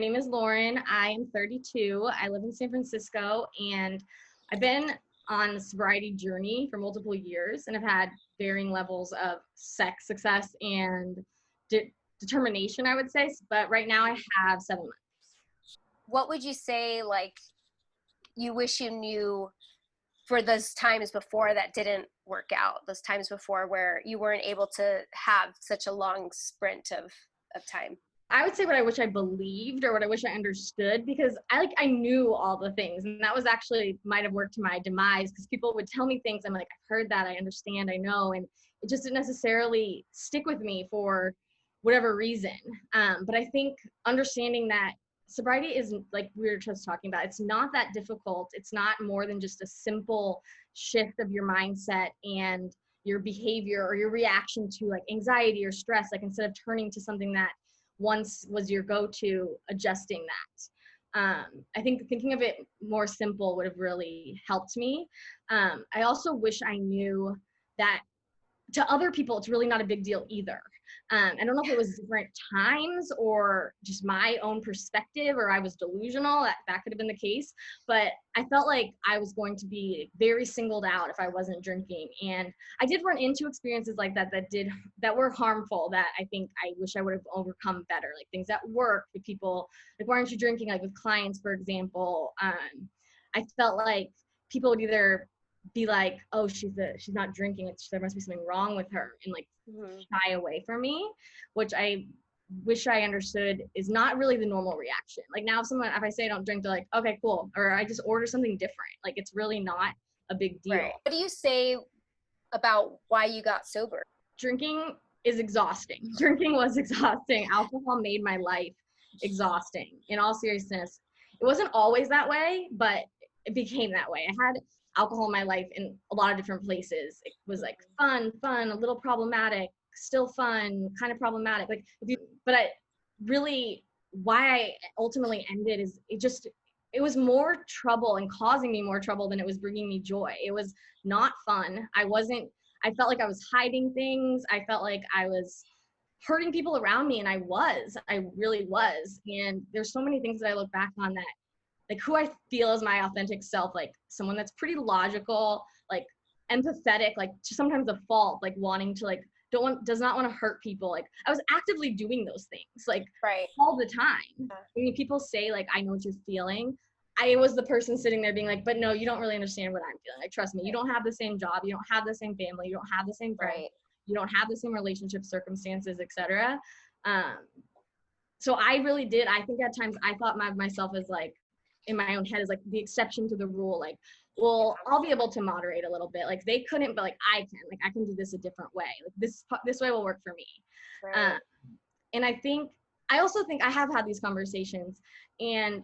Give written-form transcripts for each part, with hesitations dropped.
My name is Lauren. I am 32. I live in San Francisco, and I've been on a sobriety journey for multiple years, and I've had varying levels of sex success and determination, I would say. But right now I have 7 months. What would you say, like, you wish you knew for those times before that didn't work out, those times before where you weren't able to have such a long sprint of time? I would say what I wish I believed or what I wish I understood, because I knew all the things, and that was actually might have worked to my demise, because people would tell me things. I'm like, I've heard that, I understand, I know, and it just didn't necessarily stick with me for whatever reason. But I think understanding that sobriety is, like we were just talking about, it's not that difficult. It's not more than just a simple shift of your mindset and your behavior or your reaction to like anxiety or stress. Like, instead of turning to something that once was your go-to, adjusting that. I think thinking of it more simple would have really helped me. I also wish I knew that to other people, it's really not a big deal either. I don't know if it was different times or just my own perspective, or I was delusional. That could have been the case. But I felt like I was going to be very singled out if I wasn't drinking. And I did run into experiences like that were harmful, that I think I wish I would have overcome better. Like things at work with people, like, why aren't you drinking? Like with clients, for example. I felt like people would either be like, oh, she's not drinking, there must be something wrong with her, and like shy away from me, which I wish I understood is not really the normal reaction. Like now, if I say I don't drink, they're like, okay, cool, or I just order something different. Like, it's really not a big deal. Right. What do you say about why you got sober? Drinking is exhausting. Drinking was exhausting. Alcohol made my life exhausting. In all seriousness, it wasn't always that way, but it became that way. I had alcohol in my life in a lot of different places. It was like fun, a little problematic, still fun, kind of problematic. Like, but I really, why I ultimately ended is it was more trouble and causing me more trouble than it was bringing me joy. It was not fun. I felt like I was hiding things. I felt like I was hurting people around me, and I really was. And there's so many things that I look back on that, like, who I feel is my authentic self, like someone that's pretty logical, like empathetic, like to sometimes a fault, like wanting to, like, does not want to hurt people. Like, I was actively doing those things, like, right, all the time. When people say, like, I know what you're feeling, I was the person sitting there being like, but no, you don't really understand what I'm feeling. Like, trust me, you don't have the same job, you don't have the same family, you don't have the same friends, you don't have the same relationship circumstances, etc. So I really did. I think at times I thought myself as, like, in my own head, is like the exception to the rule. Like, well, I'll be able to moderate a little bit. Like, they couldn't, but like I can. Like, I can do this a different way. Like, this way will work for me. Right. And I also think I have had these conversations, and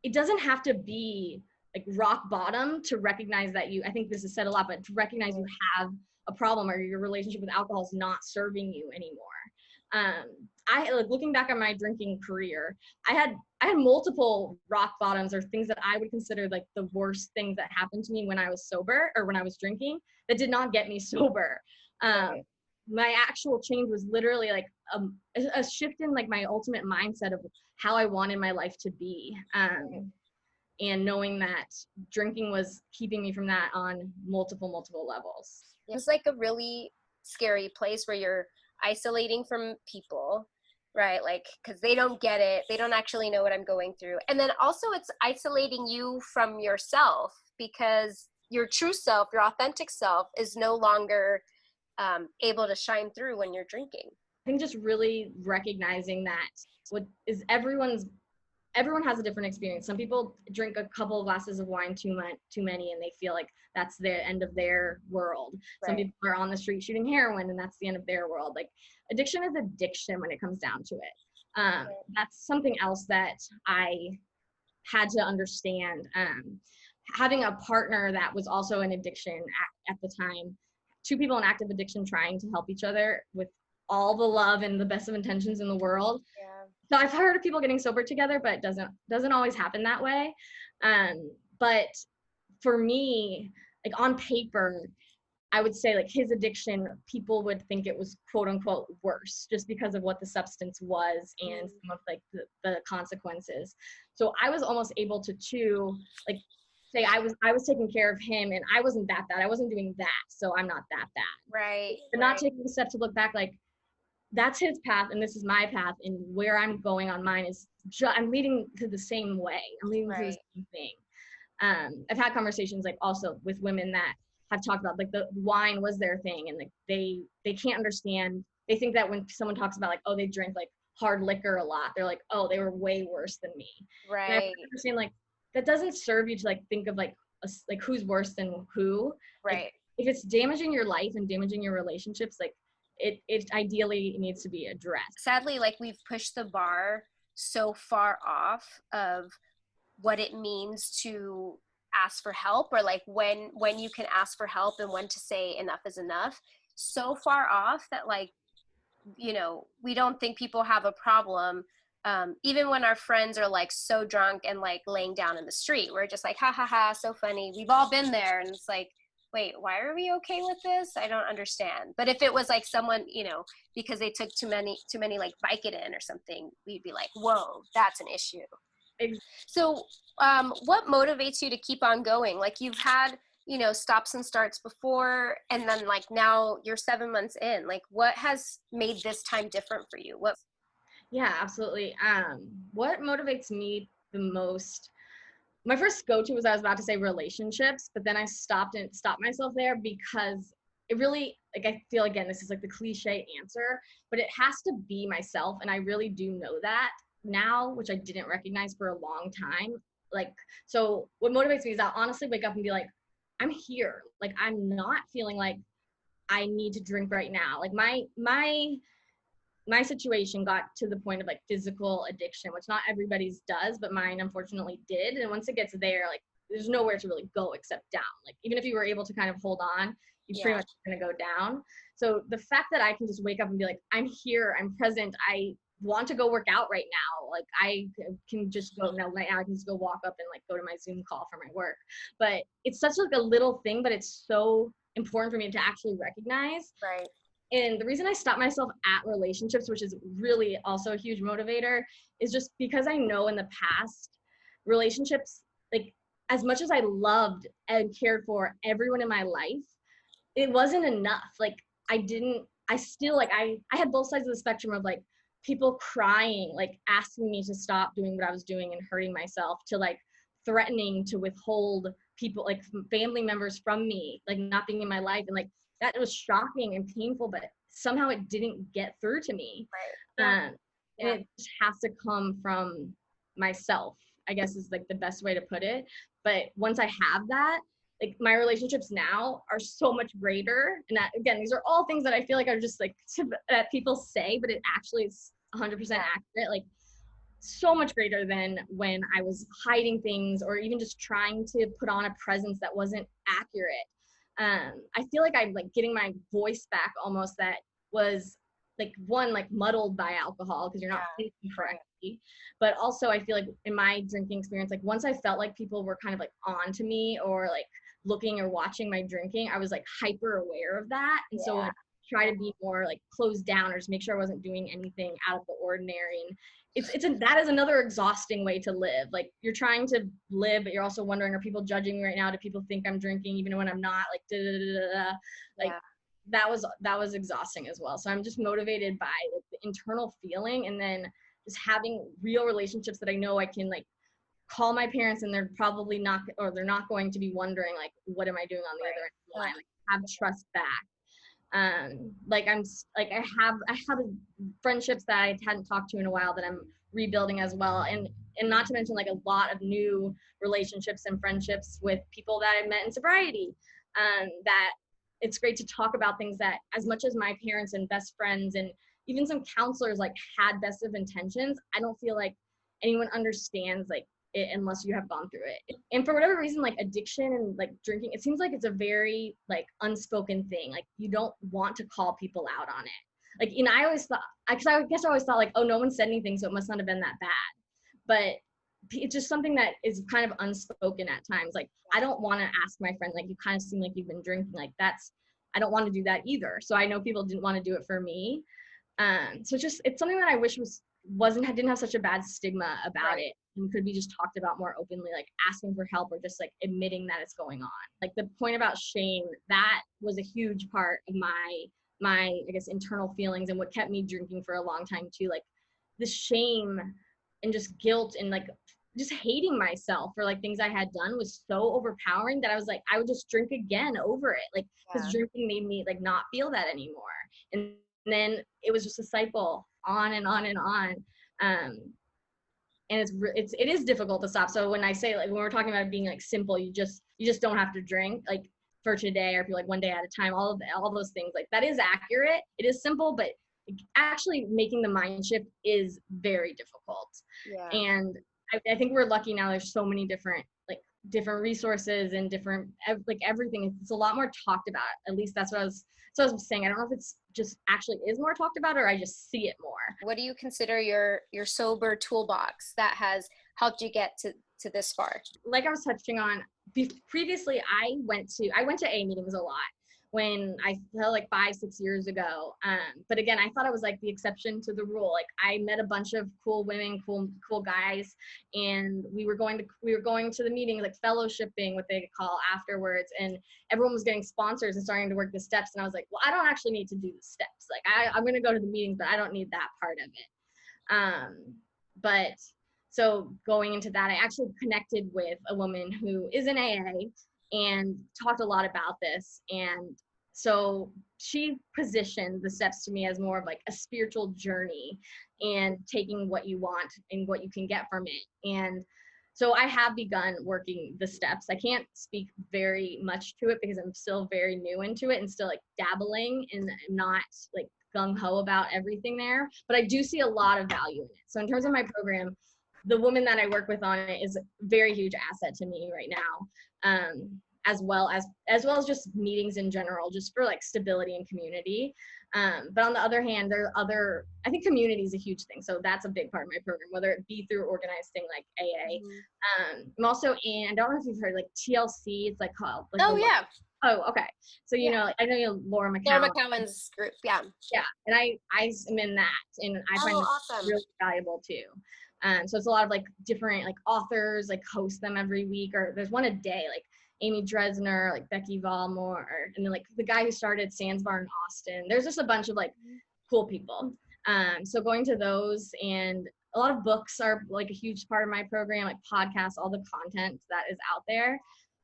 it doesn't have to be like rock bottom to recognize that I think this is said a lot, but to recognize you have a problem, or your relationship with alcohol is not serving you anymore. I, like, looking back on my drinking career, I had multiple rock bottoms, or things that I would consider like the worst things that happened to me when I was sober, or when I was drinking, that did not get me sober. My actual change was literally like a shift in, like, my ultimate mindset of how I wanted my life to be. And knowing that drinking was keeping me from that on multiple levels. It's like a really scary place where you're isolating from people, right? Like, because they don't get it, they don't actually know what I'm going through. And then also it's isolating you from yourself, because your true self, your authentic self, is no longer able to shine through when you're drinking. I think just really recognizing that everyone has a different experience. Some people drink a couple of glasses of wine too many, and they feel like that's the end of their world. Right. Some people are on the street shooting heroin, and that's the end of their world. Like, addiction is addiction when it comes down to it. Right. That's something else that I had to understand. Having a partner that was also in addiction at the time, two people in active addiction trying to help each other with all the love and the best of intentions in the world. Yeah. So I've heard of people getting sober together, but it doesn't always happen that way. But for me, like, on paper, I would say like his addiction, people would think it was quote unquote worse just because of what the substance was and some of like the consequences. So I was almost able to like say I was taking care of him and I wasn't that bad. I wasn't doing that. So I'm not that bad. Right. But not taking the step to look back like that's his path and this is my path and where I'm going on mine is I'm leading to the same way. I'm leading to the same thing. I've had conversations like also with women that have talked about like the wine was their thing and like they can't understand. They think that when someone talks about like, oh, they drink like hard liquor a lot, they're like, oh, they were way worse than me. Right. And I understand like that doesn't serve you to like think of like like who's worse than who. Right. Like, if it's damaging your life and damaging your relationships, like it ideally needs to be addressed. Sadly, like we've pushed the bar so far off of what it means to ask for help, or like when you can ask for help and when to say enough is enough, so far off that like, you know, we don't think people have a problem. Even when our friends are like so drunk and like laying down in the street, we're just like, ha ha ha, so funny. We've all been there. And it's like, wait, why are we okay with this? I don't understand. But if it was like someone, you know, because they took too many like Vicodin or something, we'd be like, whoa, that's an issue. So what motivates you to keep on going? Like you've had, you know, stops and starts before, and then like now you're 7 months in. Like what has made this time different for you? Yeah, absolutely. What motivates me the most, my first go-to was I was about to say relationships, but then I stopped myself there because it really, like, I feel, again, this is like the cliche answer, but it has to be myself. And I really do know that now, which I didn't recognize for a long time. Like, so what motivates me is I'll honestly wake up and be like, I'm here. Like, I'm not feeling like I need to drink right now. Like my situation got to the point of like physical addiction, which not everybody's does, but mine unfortunately did. And once it gets there, like there's nowhere to really go except down. Like even if you were able to kind of hold on, you pretty much gonna go down. So the fact that I can just wake up and be like, I'm here, I'm present, I want to go work out right now. Like I can just go now, right now I can just go walk up and like go to my Zoom call for my work. But it's such like a little thing, but it's so important for me to actually recognize. Right. And the reason I stopped myself at relationships, which is really also a huge motivator, is just because I know in the past, relationships, like as much as I loved and cared for everyone in my life, it wasn't enough. Like I had both sides of the spectrum of like people crying, like asking me to stop doing what I was doing and hurting myself, to like threatening to withhold people, like family members from me, like not being in my life. And like, that was shocking and painful, but somehow it didn't get through to me. Right. And it just has to come from myself, I guess is like the best way to put it. But once I have that, like my relationships now are so much greater. And that, again, these are all things that I feel like are just like that people say, but it actually is 100% accurate. Like so much greater than when I was hiding things or even just trying to put on a presence that wasn't accurate. I feel like I'm like getting my voice back almost, that was like one, like muddled by alcohol because you're not thinking correctly. But also I feel like in my drinking experience, like once I felt like people were kind of like on to me or like looking or watching my drinking, I was like hyper aware of that. And so like try to be more like closed down or just make sure I wasn't doing anything out of the ordinary. And that is another exhausting way to live. Like you're trying to live, but you're also wondering, are people judging me right now? Do people think I'm drinking even when I'm not? Like, like that was exhausting as well. So I'm just motivated by like the internal feeling, and then just having real relationships that I know I can like call my parents and they're probably not, or they're not going to be wondering like, what am I doing on the other end of the line? Like have trust back. Like I have friendships that I hadn't talked to in a while that I'm rebuilding as well, and not to mention like a lot of new relationships and friendships with people that I met in sobriety. That it's great to talk about things that, as much as my parents and best friends and even some counselors like had best of intentions, I don't feel like anyone understands like it unless you have gone through it. And for whatever reason, like addiction and like drinking, it seems like it's a very like unspoken thing. Like you don't want to call people out on it. Like, and I always thought, because I guess I always thought like, oh, no one said anything, so it must not have been that bad. But it's just something that is kind of unspoken at times. Like, I don't want to ask my friend, like, you kind of seem like you've been drinking. Like, that's I don't want to do that either. So I know people didn't want to do it for me. So it's something that I wish didn't have such a bad stigma about it, and could be just talked about more openly, like asking for help or just like admitting that it's going on. Like the point about shame, that was a huge part of my I guess internal feelings and what kept me drinking for a long time too. Like the shame and just guilt and like just hating myself for like things I had done was so overpowering that I was like, I would just drink again over it. Like, because drinking made me like not feel that anymore. And then it was just a cycle on and on and on. And it is difficult to stop. So when I say, like, when we're talking about being like simple, you just don't have to drink like for today, or if you're like one day at a time, all those things, like that is accurate. It is simple, but actually making the mind shift is very difficult. Yeah. And I think we're lucky now. There's so many different resources and different, like everything. It's a lot more talked about. At least that's what I was saying. I don't know if it's just actually is more talked about, or I just see it more. What do you consider your sober toolbox that has helped you get to this far? Like I was touching on previously, I went to AA meetings a lot when I felt like 5-6 years ago. But again, I thought I was like the exception to the rule. Like I met a bunch of cool women, cool guys, and we were going to the meetings, like fellowshipping, what they call, afterwards, and everyone was getting sponsors and starting to work the steps. And I was like, well, I don't actually need to do the steps. Like I'm going to go to the meetings, but I don't need that part of it. But so going into that, I actually connected with a woman who is in AA and talked a lot about this. And so she positioned the steps to me as more of like a spiritual journey and taking what you want and what you can get from it. And so I have begun working the steps. I can't speak very much to it because I'm still very new into it and still like dabbling, and I'm not like gung-ho about everything there, but I do see a lot of value in it. So in terms of my program, the woman that I work with on it is a very huge asset to me right now, as well as just meetings in general, just for like stability and community. But on the other hand, I think community is a huge thing. So that's a big part of my program, whether it be through organized thing like AA. I'm also I don't know if you've heard like TLC, it's like called. Like, yeah. Oh, okay. So, you know, I know Laura McCowan's group. Yeah. Yeah. And I am in that, and I find awesome. Really valuable too. So it's a lot of like different like authors like host them every week, or there's one a day, like Amy Dresner, like Becky Valmore, and then like the guy who started Sands Bar in Austin. There's just a bunch of like cool people. So going to those, and a lot of books are like a huge part of my program, like podcasts, all the content that is out there.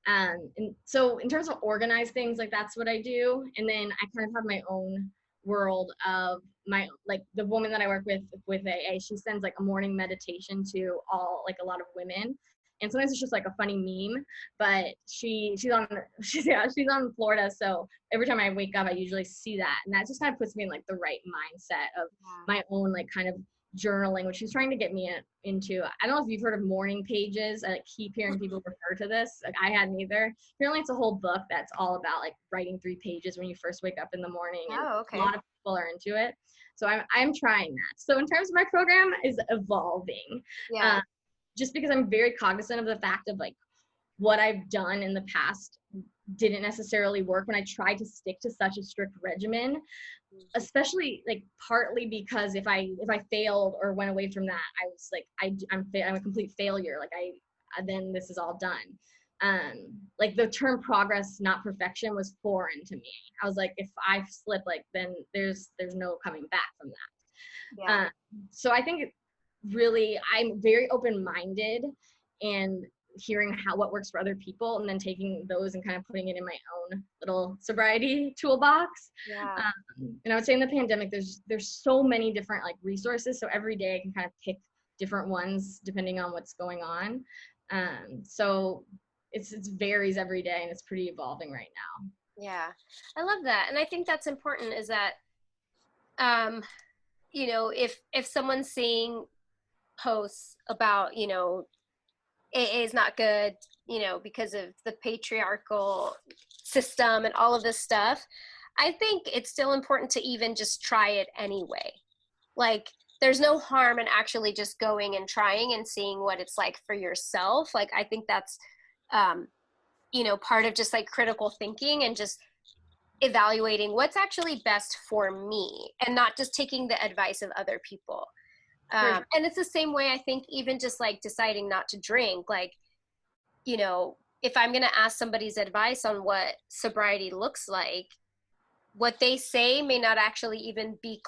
And so in terms of organized things, like that's what I do. And then I kind of have my own world of my, like the woman that I work with AA, she sends like a morning meditation to a lot of women. And sometimes it's just like a funny meme, but she's on Florida. So every time I wake up, I usually see that. And that just kind of puts me in like the right mindset of my own like kind of journaling, which she's trying to get me into. I don't know if you've heard of morning pages. I like keep hearing people refer to this. Like I hadn't either. Apparently it's a whole book that's all about like writing 3 pages when you first wake up in the morning. And okay. A lot of people are into it. So I'm trying that. So in terms of my program is evolving. Yeah. Just because I'm very cognizant of the fact of like what I've done in the past didn't necessarily work when I tried to stick to such a strict regimen, especially like partly because if I failed or went away from that, I was like, I'm a complete failure. Like then this is all done. Like the term progress, not perfection, was foreign to me. I was like, if I slip, like then there's no coming back from that. Yeah. So I think really I'm very open-minded and hearing what works for other people, and then taking those and kind of putting it in my own little sobriety toolbox. Yeah. And I would say in the pandemic, there's so many different like resources. So every day I can kind of pick different ones depending on what's going on. So it varies every day, and it's pretty evolving right now. Yeah, I love that. And I think that's important, is that, you know, if someone's seeing posts about, you know, AA is not good, you know, because of the patriarchal system and all of this stuff, I think it's still important to even just try it anyway. Like, there's no harm in actually just going and trying and seeing what it's like for yourself. Like, I think that's, you know, part of just like critical thinking, and just, evaluating what's actually best for me and not just taking the advice of other people. And it's the same way, I think, even just like deciding not to drink, like, you know, if I'm going to ask somebody's advice on what sobriety looks like, what they say may not actually even be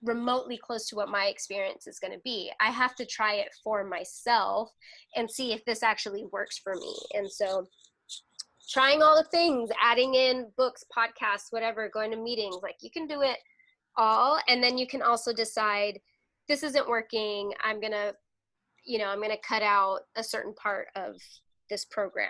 remotely close to what my experience is going to be. I have to try it for myself and see if this actually works for me. And so trying all the things, adding in books, podcasts, whatever, going to meetings, like you can do it all. And then you can also decide, this isn't working. I'm going to cut out a certain part of this program